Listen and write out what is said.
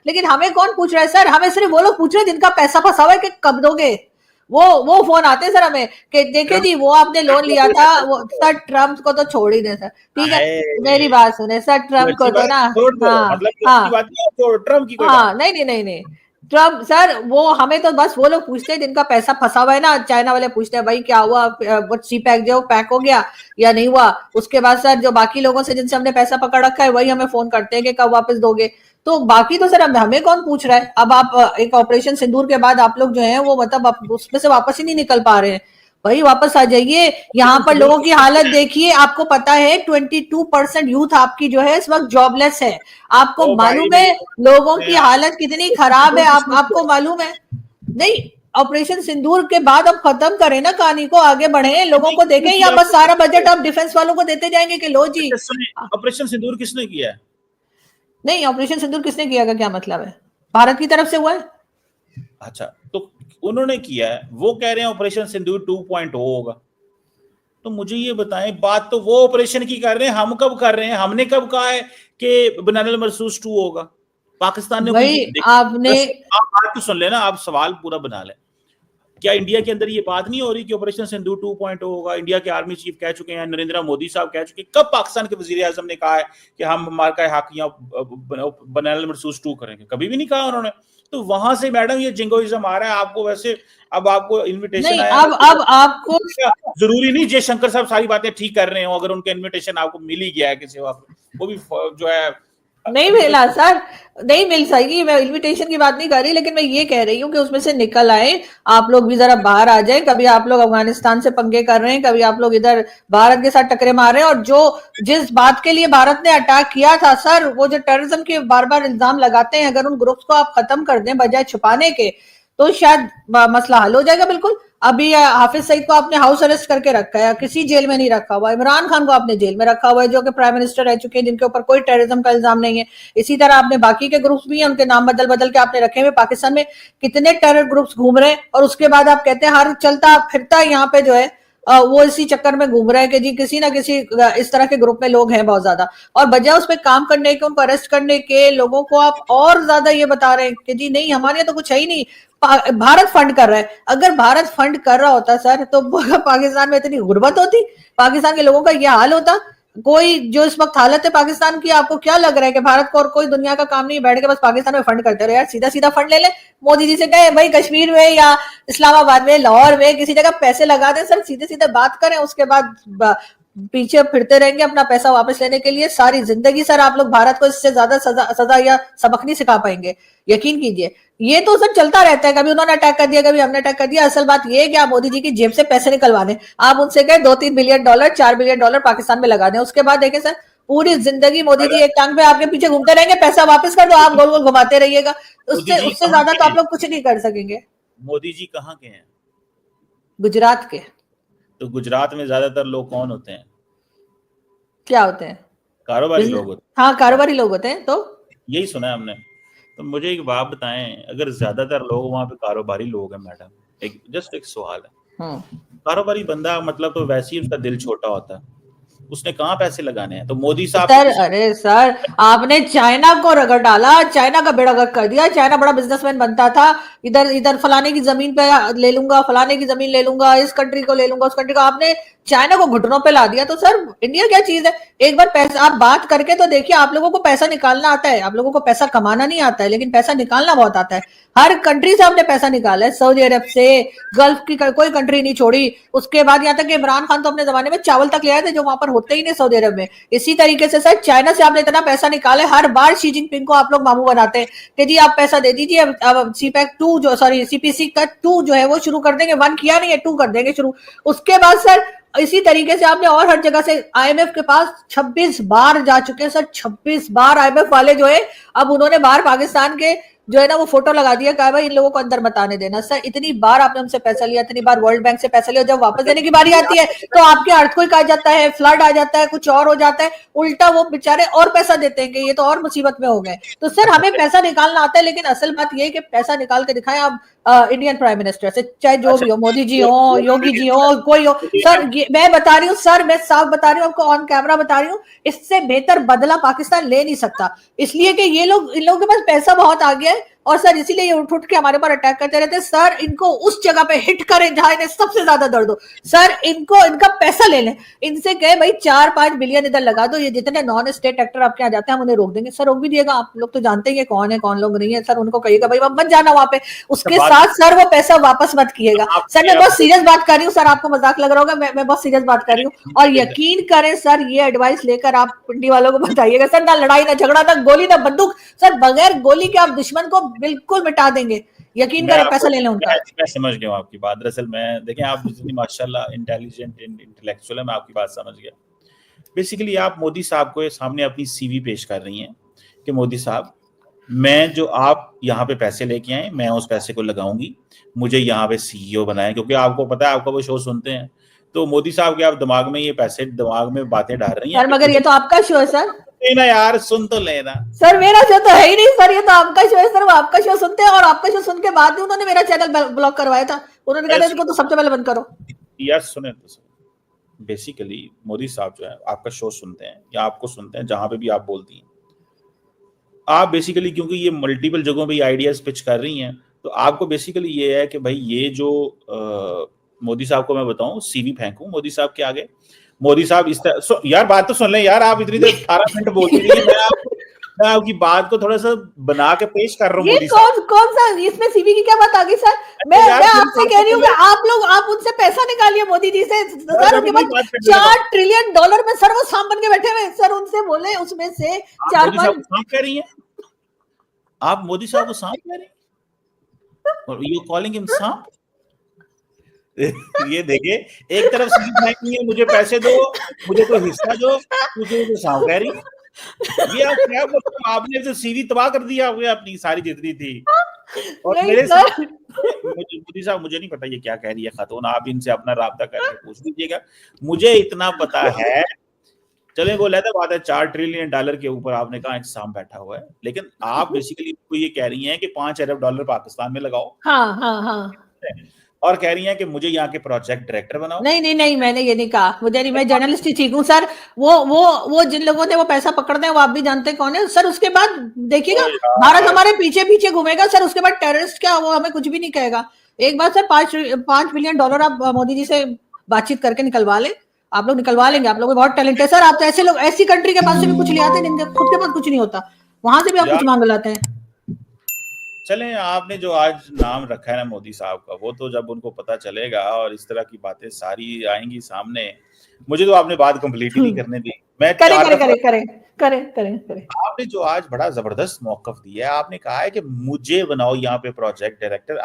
लेकिन हमें कौन पूछ रहा है सर? हमें सिर्फ वो लोग पूछ रहे हैं जिनका पैसा फंसा हुआ है कि कब दोगे। वो फोन आते हैं सर हमें कि देखे जी वो आपने लोन लिया था। वो सर ट्रम्प को तो छोड़ ही दे सर, ठीक है, मेरी बात सुने सर, ट्रम्प को तो ना, हाँ हाँ हाँ, नहीं नहीं नहीं नहीं, ट्रम्प सर वो हमें तो बस वो लोग पूछते हैं जिनका पैसा फंसा हुआ है ना। चाइना वाले पूछते हैं भाई क्या हुआ, वो सी पैक जो पैक हो गया या नहीं हुआ। उसके बाद सर जो बाकी लोगों से जिनसे हमने पैसा पकड़ रखा है वही हमें फोन करते हैं कि कब वापस दोगे। तो बाकी तो सर हमें कौन पूछ रहा है। अब आप एक ऑपरेशन सिंदूर के बाद आप लोग जो है वो मतलब उसमें से वापस ही नहीं निकल पा रहे हैं। भाई वापस आ जाइए। यहाँ पर लोगों की हालत देखिए, आपको पता है 22% यूथ आपकी जो है इस वक्त जॉबलेस है। आपको मालूम है लोगों की हालत कितनी खराब है, आपको मालूम है? नहीं, ऑपरेशन सिंदूर के बाद अब खत्म करें ना कहानी को, आगे बढ़े, लोगों को देखें, या बस सारा बजट आप डिफेंस वालों को देते जाएंगे कि लो जी। ऑपरेशन सिंदूर किसने किया है? नहीं, ऑपरेशन सिंदूर किसने किया का क्या मतलब है? भारत की तरफ से हुआ है। अच्छा, तो उन्होंने किया है, वो कह रहे हैं ऑपरेशन सिंदूर 2.0 होगा। तो मुझे ये बताएं, बात तो वो ऑपरेशन की कर रहे हैं, हम कब कर रहे हैं? हमने कब कहा है कि बनाना मरसूस 2 होगा? पाकिस्तान ने भाई आपने आप बात तो सुन लेना, आप सवाल पूरा बना लें। क्या इंडिया के अंदर ये बात नहीं हो रही कि ऑपरेशन सिंदूर 2.0 होगा? इंडिया के आर्मी चीफ कह चुके हैं, नरेंद्र मोदी साहब कह चुके हैं। कब पाकिस्तान के वजीर आजम ने कहा है कि हम हमारा हक या बनाना मरसूस 2 करेंगे? कभी भी नहीं कहा उन्होंने। तो वहां से मैडम ये जिंगोइज्म आ रहा है आपको। वैसे अब आपको इनविटेशन आया, अब आपको जरूरी नहीं जयशंकर साहब सारी बातें ठीक कर रहे हो। अगर उनका इनविटेशन आपको मिल ही गया है किसी वक्त, वो भी जो है नहीं मिला सर, नहीं मिल सकेगी। मैं इनविटेशन की बात नहीं कर रही, लेकिन मैं ये कह रही हूँ कि उसमें से निकल आए। आप लोग भी जरा बाहर आ जाएं। कभी आप लोग अफगानिस्तान से पंगे कर रहे हैं, कभी आप लोग इधर भारत के साथ टकरे मार रहे हैं। और जो जिस बात के लिए भारत ने अटैक किया था सर, वो जो टेररिज्म के बार बार इल्जाम लगाते हैं, अगर उन ग्रुप्स को आप खत्म कर दें बजाय छुपाने के, तो शायद मसला हल हो जाएगा। बिल्कुल। अभी हाफिज सईद को आपने हाउस अरेस्ट करके रखा है, किसी जेल में नहीं रखा हुआ। इमरान खान को आपने जेल में रखा हुआ है, जो कि प्राइम मिनिस्टर रह चुके हैं, जिनके ऊपर कोई टेररिज्म का इल्जाम नहीं है। इसी तरह आपने बाकी के ग्रुप्स भी हैं, उनके नाम बदल बदल के आपने रखे हुए। पाकिस्तान में कितने टेरर ग्रुप्स घूम रहे हैं, और उसके बाद आप कहते हैं हर चलता फिरता यहाँ पे जो है वो इसी चक्कर में घूम रहे हैं कि जी किसी ना किसी इस तरह के ग्रुप में लोग हैं बहुत ज्यादा। और बजाय उस पर काम करने के, उनको अरेस्ट करने के, लोगों को आप और ज्यादा ये बता रहे हैं कि जी नहीं हमारे यहाँ तो कुछ है ही नहीं, भारत फंड कर रहा है। अगर भारत फंड कर रहा होता सर तो पाकिस्तान में इतनी गुर्बत होती, पाकिस्तान के लोगों का यह हाल होता? कोई जो इस वक्त हालत है पाकिस्तान की, आपको क्या लग रहा है कि भारत को और कोई दुनिया का काम नहीं, बैठ के बस पाकिस्तान में फंड करते रहे? यार सीधा सीधा फंड ले ले। मोदी जी से कहे भाई कश्मीर में या इस्लामाबाद में, लाहौर में, किसी जगह पैसे लगा दें सर, सीधे सीधे बात करें। उसके बाद पीछे फिरते रहेंगे अपना पैसा वापस लेने के लिए सारी जिंदगी। सर आप लोग भारत को इससे ज्यादा सजा या सबक नहीं सिखा पाएंगे, यकीन कीजिए। ये तो सर चलता रहता है, कभी उन्होंने अटैक कर दिया, कभी हमने अटैक कर दिया। असल बात ये है कि आप मोदी जी की जेब से पैसे निकलवा दें। आप उनसे कहें 2-3 billion dollar, 4 billion dollar Pakistan में लगा दें। उसके बाद देखें सर, पूरी जिंदगी मोदी जी एक टांग पे आपके पीछे घूमते रहेंगे, पैसा वापस कर दो, आप गोल गोल घुमाते रहिएगा। उससे ज्यादा तो आप लोग कुछ नहीं कर सकेंगे। मोदी जी कहाँ के हैं? गुजरात के। तो गुजरात में ज्यादातर लोग कौन होते हैं? क्या होते हैं? कारोबारी लोग होते हैं। हाँ, कारोबारी लोग होते हैं। तो यही सुना है हमने। तो मुझे एक बात बताएं, अगर ज्यादातर लोग वहां पे कारोबारी लोग हैं मैडम, एक सवाल है, कारोबारी बंदा मतलब तो वैसे ही उसका दिल छोटा होता है, उसने कहाँ पैसे लगाने हैं? तो मोदी साहब सर, अरे सर आपने चाइना को रगड़ डाला, चाइना का बेड़ा गर्क कर दिया। चाइना बड़ा बिजनेसमैन बनता था, इधर इधर फलाने की जमीन पे ले लूंगा, फलाने की जमीन ले लूंगा, इस कंट्री को ले लूंगा, उस कंट्री को। आपने चाइना को घुटनों पे ला दिया। तो सर इंडिया क्या चीज है? एक बार पैसा आप बात करके तो देखिए। आप लोगों को पैसा निकालना आता है, आप लोगों को पैसा कमाना नहीं आता है, लेकिन पैसा निकालना बहुत आता है। हर कंट्री से आपने पैसा निकाला है, सऊदी अरब से, गल्फ की कोई कंट्री नहीं छोड़ी। उसके बाद यहाँ तक कि इमरान खान तो अपने जमाने में चावल तक ले आए थे जो वहां पर होते ही नहीं सऊदी अरब में। इसी तरीके से सर चाइना से आपने इतना पैसा निकाला है, हर बार शी जिनपिंग को आप लोग मामू बनाते हैं कि जी आप पैसा दे दीजिए, अब सीपैक 2 जो सीपीसी का 2 जो है वो शुरू कर देंगे। 1 किया नहीं है, 2 कर देंगे शुरू। उसके बाद सर इसी तरीके से आपने और हर जगह से आईएमएफ के पास 26 बार जा चुके हैं सर, 26 बार आईएमएफ वाले जो है अब उन्होंने बाहर पाकिस्तान के जो है ना वो फोटो लगा दिया, कहा भाई इन लोगों को अंदर मत आने देना। सर इतनी बार आपने हमसे पैसा लिया, इतनी बार वर्ल्ड बैंक से पैसा लिया, जब वापस देने की बारी आती है तो आपके अर्थक्वेक आ जाता है, फ्लड आ जाता है, कुछ और हो जाता है, उल्टा वो बेचारे और पैसा देते हैं कि ये तो और मुसीबत में हो गए। तो सर हमें पैसा निकालना आता है, लेकिन असल बात ये है कि पैसा निकाल के दिखाएं आप इंडियन प्राइम मिनिस्टर से, चाहे जो भी हो, मोदी जी हो, योगी जी हो, कोई हो। सर मैं बता रही हूँ सर, मैं साफ बता रही हूँ आपको, ऑन कैमरा बता रही हूँ, इससे बेहतर बदला पाकिस्तान ले नहीं सकता, इसलिए कि ये लोग, इन लोगों के पास पैसा बहुत आ गया है, और सर इसीलिए ये उठ के हमारे ऊपर अटैक करते रहते हैं। सर इनको उस जगह पे हिट करें जहां इन्हें सबसे ज्यादा दर्द हो। सर इनको, इनका पैसा ले लें, इनसे कहे भाई 4-5 बिलियन इधर लगा दो, ये जितने नॉन स्टेट एक्टर आपके यहाँ जाते हैं हम उन्हें रोक देंगे। सर रोक भी दिएगा, आप लोग तो जानते हैं कौन है कौन लोग नहीं है। सर उनको कहिएगा भाई मत जाना वहां पे, उसके साथ सर वो पैसा वापस मत किएगा। सर मैं बहुत सीरियस बात कर रही हूँ सर, आपको मजाक लग रहा होगा, मैं बहुत सीरियस बात कर रही हूँ, और यकीन करें सर ये एडवाइस लेकर आप पिंडी वालों को बताइएगा सर, ना लड़ाई ना झगड़ा ना गोली ना बंदूक, सर बगैर गोली के आप दुश्मन को बिल्कुल मिटा देंगे, यकीन करें, पैसा ले लें उनका। मैं समझ गया हूँ आपकी बात। दरअसल मैं, देखें आप जितनी माशाल्लाह इंटेलिजेंट इंटेलेक्चुअल है, मैं आपकी बात समझ गया। बेसिकली आप मोदी साहब को सामने अपनी सीवी पेश कर रही हैं कि मोदी साहब, मैं जो आप यहाँ पे पैसे लेके आए, मैं उस पैसे को लगाऊंगी, मुझे यहाँ पे सीईओ बनाए, क्योंकि आपको पता है, आपका वो शो सुनते हैं, तो मोदी साहब के आप दिमाग में ये पैसे, दिमाग में बातें डाल रही हैं। सर मगर ये तो आपका शो है सर, लेना यार, सुन तो लेना सर, मेरा शो तो है ही नहीं सर, ये तो आपका शो है सर, वो आपका शो सुनते हैं, और आपका शो सुन के बाद में उन्होंने मेरा चैनल ब्लॉक करवाया था, उन्होंने कहा इसको तो सबसे पहले बंद करो। यार सुने तो, बेसिकली मोदी साहब जो है आपका शो सुनते हैं या आपको सुनते हैं, जहां पे भी आप बोलती हैं, आप बेसिकली, क्योंकि ये मल्टीपल जगहों पे ये आइडियाज पिच कर रही हैं, तो आपको बेसिकली ये है कि भाई ये जो मोदी साहब को मैं बताऊं, सीवी फेंकूं मोदी साहब के आगे, मोदी साहब इस तरह, यार बात तो सुन लें यार, आप इतनी देर 18 मिनट बोलती रही, मैं आपकी बात को थोड़ा सा बना के पेश कर रहा हूँ। ये कौन सा इसमें सीवी की क्या बात आ गई सर? मैं आपसे कह रही हूँ कि आप उनसे पैसा निकालिए मोदी जी से सर, उनके पास $4 ट्रिलियन में सर वो सांप बन के बैठे हुए, सर उनसे बोले उसमें से 4-5 सांप कह रही हैं आप, मोदी साहब को सांप कह रही हैं, और यू कॉलिंग हिम सांप। ये देखिए, एक तरफ सीवी फेंकनी है, मुझे पैसे दो, मुझे कोई हिस्सा दो, मुझे सांप कह रही है। ये आप क्या, आपने तो सीवी तबाह कर दिया आपने अपनी सारी जितनी थी। और मेरे साथ मोदी साहब, मुझे नहीं पता ये क्या कह रही है खातून, आप इनसे अपना राब्ता करके पूछ लीजिएगा, मुझे इतना पता है। चले वो लेता बात है, $4 ट्रिलियन के ऊपर आपने कहा एक सांप बैठा हुआ है, लेकिन आप बेसिकली ये कह रही हैं कि $5 अरब पाकिस्तान में लगाओ। हाँ। और कह रही हैं कि मुझे यहाँ के प्रोजेक्ट डायरेक्टर बनाओ। नहीं, मैंने ये नहीं कहा, मुझे नहीं, मैं जर्नलिस्ट ही ठीक हूँ सर। वो जिन लोगों ने वो पैसा पकड़ते हैं वो आप भी जानते हैं कौन है सर। उसके बाद देखिएगा भारत हमारे पीछे घूमेगा सर, उसके बाद टेररिस्ट क्या, वो हमें कुछ भी नहीं कहेगा। एक बार सर $5 बिलियन आप मोदी जी से बातचीत करके निकलवा ले, आप लोग निकलवा लेंगे, आप लोग बहुत टैलेंट है सर। आप तो ऐसे लोग, ऐसी कंट्री के पास से भी कुछ ले आते हैं जिनके खुद के पास कुछ नहीं होता, वहां से भी आप कुछ मांग लाते हैं। चलें, आपने जो आज नाम रखा है ना मोदी साहब का, वो तो जब उनको पता चलेगा और इस तरह की बातें सारी आएंगी सामने, मुझे तो आपने बात कंप्लीट ही नहीं करने दी। मैं करें। आपने जो आज बड़ा जबरदस्त मौकफ दिया है, आपने कहा है कि मुझे बनाओ यहाँ पे प्रोजेक्ट डायरेक्टर।